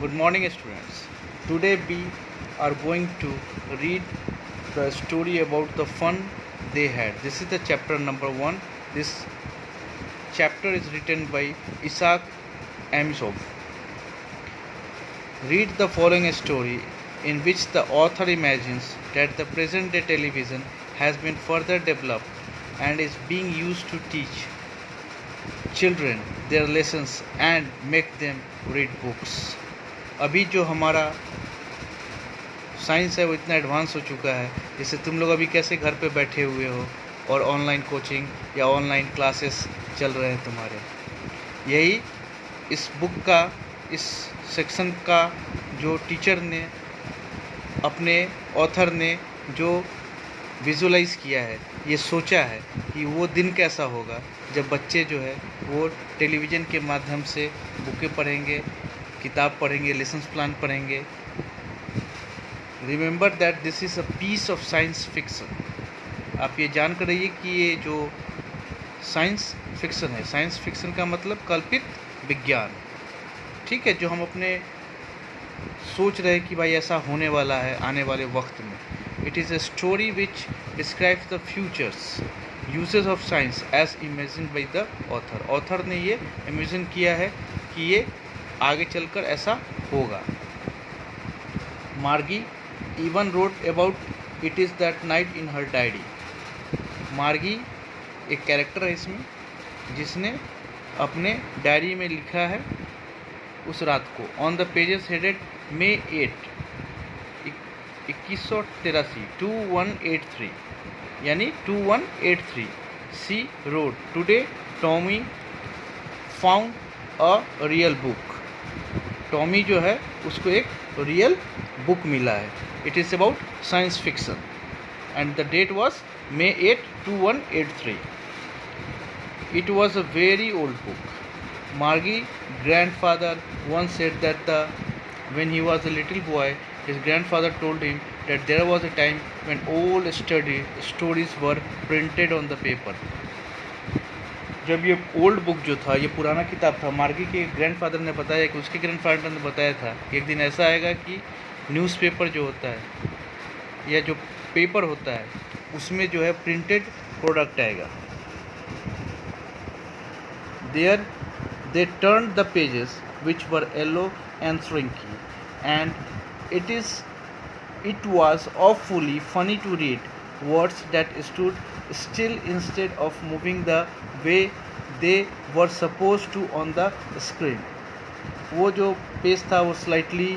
Good morning, students. Today we are going to read the story about the fun they had. This is the chapter number 1. This chapter is written by Isaac Asimov. Read the following story in which the author imagines that the present day television has been further developed and is being used to teach children their lessons and make them read books. अभी जो हमारा science है वो इतना advance हो चुका है, जैसे तुम लोग अभी कैसे घर पे बैठे हुए हो और ऑनलाइन कोचिंग या ऑनलाइन क्लासेस चल रहे हैं तुम्हारे। यही इस बुक का, इस सेक्शन का जो टीचर ने, अपने ऑथर ने जो विजुलाइज़ किया है, ये सोचा है कि वो दिन कैसा होगा जब बच्चे जो है वो टेलीविज़न के माध्यम से बुकें पढ़ेंगे, किताब पढ़ेंगे, लेसन्स प्लान पढ़ेंगे। Remember that this is a piece of science fiction. आप ये जान कर रहिए कि ये जो साइंस फिक्शन है, साइंस फिक्शन का मतलब कल्पित विज्ञान, ठीक है, जो हम अपने सोच रहे हैं कि भाई ऐसा होने वाला है आने वाले वक्त में। It is a story which describes the futures uses of science as imagine by the author. Author ने ये इमेजिन किया है कि ये आगे चलकर ऐसा होगा। मार्गी even wrote about it is that night in her diary. मार्गी एक कैरेक्टर है इसमें, जिसने अपने डायरी में लिखा है उस रात को। On the pages headed May 8, 2183 2183 यानी 2183 she wrote today Tommy found a real book. Tommy जो है उसको एक रियल बुक मिला है। It is about science fiction and the date was May 8, 2183. It was a very old book. Margie's grandfather once said that when he was a little boy, his grandfather told him that there was a time when all stories were printed on the paper. जब ये old book जो था, ये पुराना किताब था, मार्गी के ग्रैंडफादर ने बताया कि उसके ग्रैंडफादर ने बताया था कि एक दिन ऐसा आएगा कि न्यूज़पेपर जो होता है या जो पेपर होता है उसमें जो है प्रिंटेड प्रोडक्ट आएगा। There they turned the pages which were yellow and shrinky, and it was awfully funny to read words that stood still instead of moving the way they were supposed to on the screen. वो जो page था वो slightly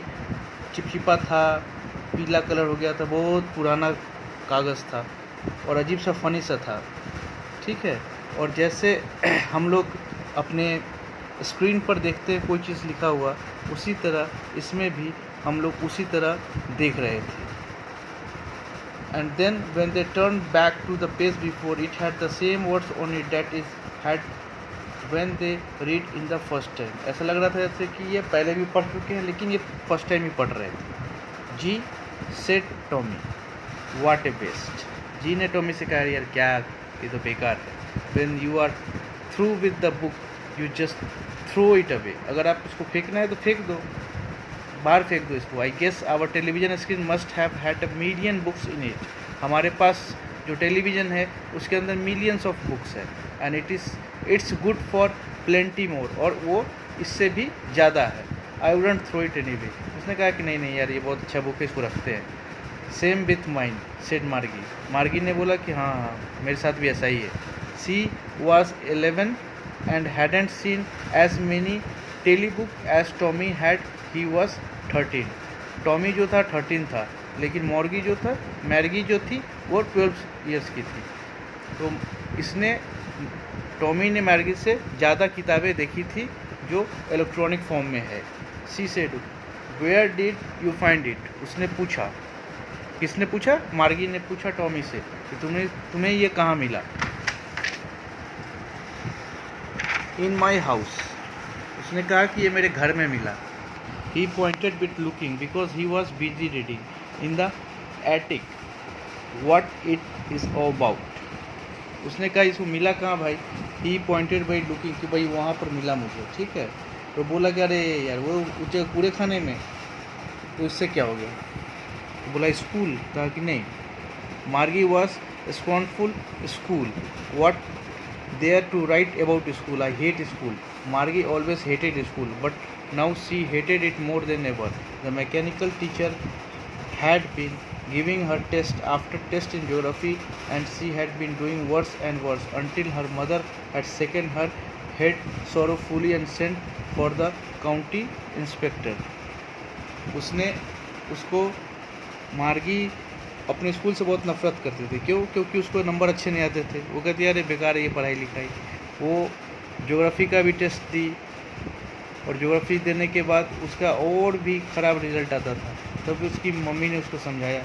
चिपचिपा था, पीला colour हो गया था, बहुत पुराना कागज़ था और अजीब सा फनी सा था, ठीक है। और जैसे हम लोग अपने स्क्रीन पर देखते हैं कोई चीज़ लिखा हुआ, उसी तरह इसमें भी हम लोग उसी तरह देख रहे थे। And then when they turn back to the page before it had the same words on it that is had when they read in the first time. ऐसा लग रहा था जैसे कि ये पहले भी पढ़ चुके हैं लेकिन ये फर्स्ट टाइम ही पढ़ रहे थे। Gee said Tommy what a waste. जी ने टॉमी से कहा यार क्या, ये तो बेकार है। When you are through with the book you just throw it away. अगर आप इसको फेंकना है तो फेंक दो, बाहर फेंक दो इसको। I guess our television screen must have had a million books in it. हमारे पास जो टेलीविज़न है उसके अंदर मिलियंस ऑफ बुक्स है and it's good for plenty more, और वो इससे भी ज़्यादा है। I wouldn't throw it anyway. उसने कहा कि नहीं यार ये बहुत अच्छा बुक है, इसको रखते हैं। सेम विथ माइन सेड मार्गी। मार्गी ने बोला कि हाँ मेरे साथ भी ऐसा ही है। She was 11 and hadn't seen as many telebook as Tommy had. He was 13. Tommy जो था 13 था, लेकिन मॉर्गी जो था, मैर्गी जो थी वो 12 ईयर्स की थी। तो इसने, टॉमी ने मैर्गी से ज़्यादा किताबें देखी थी जो इलेक्ट्रॉनिक फॉर्म में है। She said where did you find it. उसने पूछा, किसने पूछा? मार्गी ने पूछा टॉमी से कि तुम्हें ये कहाँ मिला। In my house. उसने कहा कि ये मेरे घर में मिला। He pointed with looking because he was busy reading in the attic what it is about. उसने कहा इसको मिला कहाँ भाई? ही पॉइंटेड बाई लुकिंग कि भाई वहाँ पर मिला मुझे, ठीक है। तो बोला कि अरे यार वो ऊँचे कूड़े खाने में, तो इससे क्या हो गया? तो बोला स्कूल, कहा कि नहीं। Margie was scornful school, what there to write about school, I hate school. Margie always hated school, but now she hated it more than ever. The mechanical teacher had been giving her test after test in geography, and she had been doing worse and worse until her mother had shaken her head sorrowfully and sent for the county inspector. उसने उसको मार्गी अपने school से बहुत नफरत करते थे. क्यों? क्योंकि उसको नंबर अच्छे नहीं आते थे. वो कहती अरे बेकार है ये पढ़ाई लिखाई. वो ज्योग्राफी का भी टेस्ट दी, और ज्योग्राफी देने के बाद उसका और भी ख़राब रिजल्ट आता था. तब उसकी मम्मी ने उसको समझाया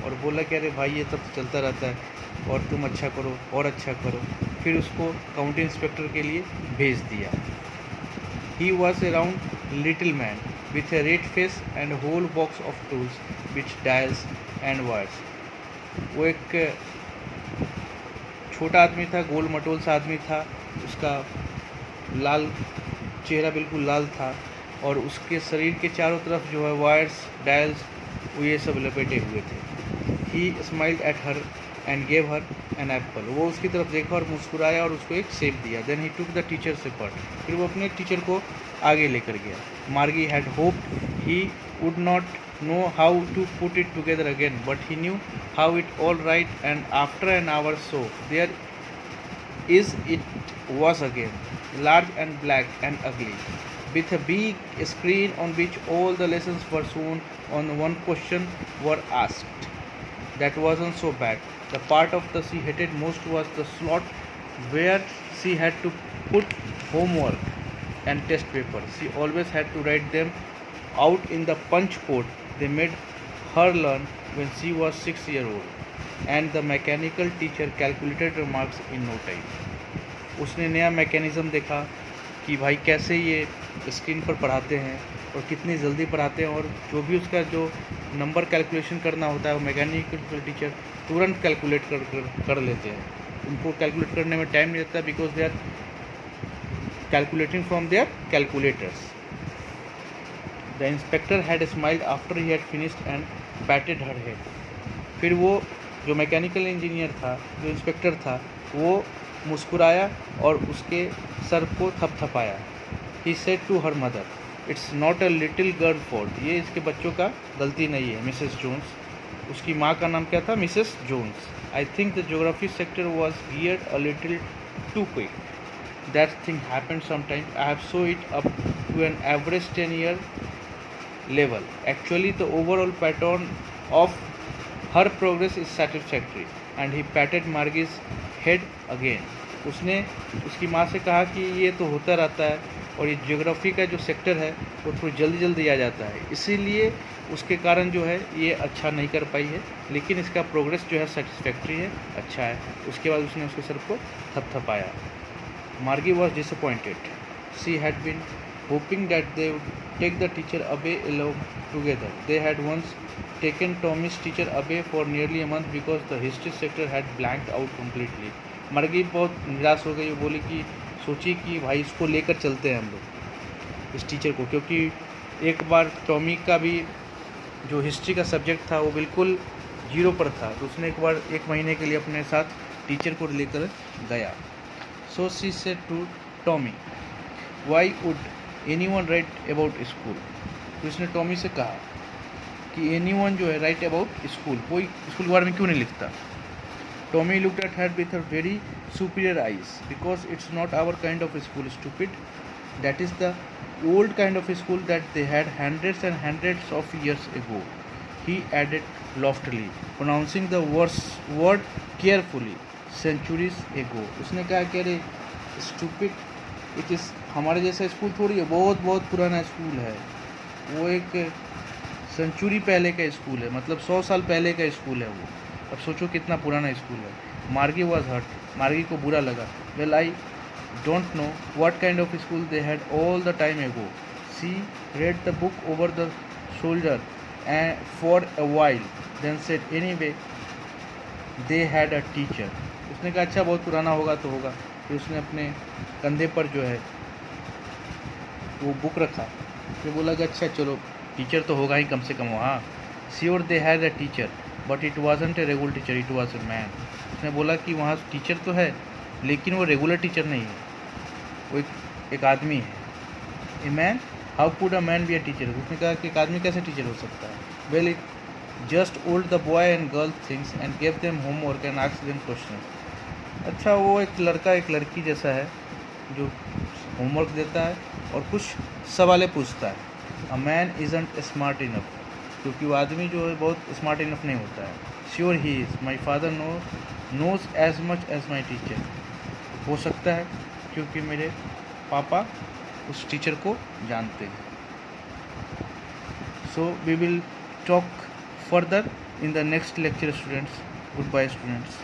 और बोला कि अरे भाई ये सब चलता रहता है और तुम अच्छा करो और अच्छा करो. फिर उसको काउंटी इंस्पेक्टर के लिए भेज दिया. He was a round little man with a red face and whole box of tools which dials and wires. वो एक छोटा आदमी था, गोल मटोल सा आदमी था. उसका लाल चेहरा बिल्कुल लाल था और उसके शरीर के चारों तरफ जो है वायर्स, डायल्स, वो ये सब लपेटे हुए थे. He smiled at her and gave her an apple. वो उसकी तरफ देखा और मुस्कुराया और उसको एक सेब दिया. Then he took the teacher से पार्ट. फिर वो अपने टीचर को आगे लेकर गया. Margie had hoped he would not know how to put it together again, but he knew how it all right, and after an hour so there is it was again, large and black and ugly, with a big screen on which all the lessons were shown. On one question were asked. That wasn't so bad. The part of the she hated most was the slot where she had to put homework and test papers. She always had to write them out in the punch code they made her learn when she was 6 years old, and the mechanical teacher calculated her marks in no time. उसने नया mechanism देखा कि भाई कैसे ये screen पर पढ़ाते हैं और कितनी जल्दी पढ़ाते हैं, और जो भी उसका जो नंबर कैलकुलेशन करना होता है वो मैकेनिकल टीचर तुरंत कैलकुलेट कर लेते हैं. उनको कैलकुलेट करने में टाइम नहीं लगता because they are calculating from their calculators. The inspector had smiled after he had finished and patted her head. फिर वो जो मैकेनिकल इंजीनियर था, जो इंस्पेक्टर था, वो मुस्कुराया और उसके सर को थपथपाया. He said to her mother, "It's not a little girl fault. ये इसके बच्चों का गलती नहीं है, मिसेस जोन्स." उसकी माँ का नाम क्या था? Mrs Jones. I think the geography sector was geared a little too quick. That thing happened sometimes. I have saw it up to an average 10-year level. Actually the overall pattern of her progress is satisfactory. And he patted Margie's head again. उसने उसकी माँ से कहा कि ये तो होता रहता है और ये ज्योग्राफी का जो सेक्टर है वो थोड़ी जल्दी जल्दी आ जाता है, इसीलिए उसके कारण जो है ये अच्छा नहीं कर पाई है, लेकिन इसका प्रोग्रेस जो है सेटिस्फैक्ट्री है, अच्छा है. उसके बाद उसने उसके सर को थपथपाया. Margie was disappointed. She had been hoping that they would take the teacher away alone together. They had once taken Tommy's teacher away for nearly a month because the history sector had blanked out completely. Margie बहुत निराश हो गई. वो बोली कि सोची कि भाई इसको लेकर चलते हैं हम लोग, इस टीचर को, क्योंकि एक बार टॉमी का भी जो हिस्ट्री का सब्जेक्ट था वो बिल्कुल जीरो पर था, तो उसने एक बार 1 महीने के लिए अपने साथ टीचर को लेकर गया. So she said to Tommy, "Why would anyone write about school?" तो इसने टॉमी से कहा कि anyone जो है write about school, कोई स्कूल के बारे में क्यों नहीं लिखता. Tommy looked at her with her very superior eyes. "Because it's not our kind of school, stupid. That is the old kind of school that they had hundreds and hundreds of years ago," he added loftily, pronouncing the word carefully. Centuries ago. उसने कहा कि अरे stupid, it is हमारे जैसा school थोड़ी है, बहुत बहुत पुराना स्कूल है. वो एक सेंचुरी पहले का स्कूल है, मतलब 100 साल पहले का स्कूल है वो. अब सोचो कितना पुराना स्कूल है. मार्गी वॉज हर्ट. मार्गी को बुरा लगा. Well I don't know what kind of school they had all the time ago. She read the book over the shoulder for a while, then said anyway they had a teacher. उसने कहा अच्छा बहुत पुराना होगा तो होगा. फिर उसने अपने कंधे पर जो है वो बुक रखा, फिर बोला कि अच्छा चलो टीचर तो होगा ही कम से कम वहाँ। Sure they had a teacher but it wasn't a regular teacher, it was a man. उसने बोला कि वहाँ टीचर तो है लेकिन वो रेगुलर टीचर नहीं है, वो एक आदमी है। A man, how could a man be a teacher? उसने कहा कि एक आदमी कैसे टीचर हो सकता है? Well it just old the boy and girl things and gave them homework and asked them question. अच्छा, वो एक लड़का एक लड़की जैसा है जो होमवर्क देता है और कुछ सवालें पूछता है। A man isn't smart enough, क्योंकि वो आदमी जो है बहुत स्मार्ट इनफ नहीं होता है। Sure he is, my father knows as much as my teacher. हो सकता है क्योंकि मेरे पापा उस टीचर को जानते हैं। So we will talk further in the next lecture, students. Goodbye, students.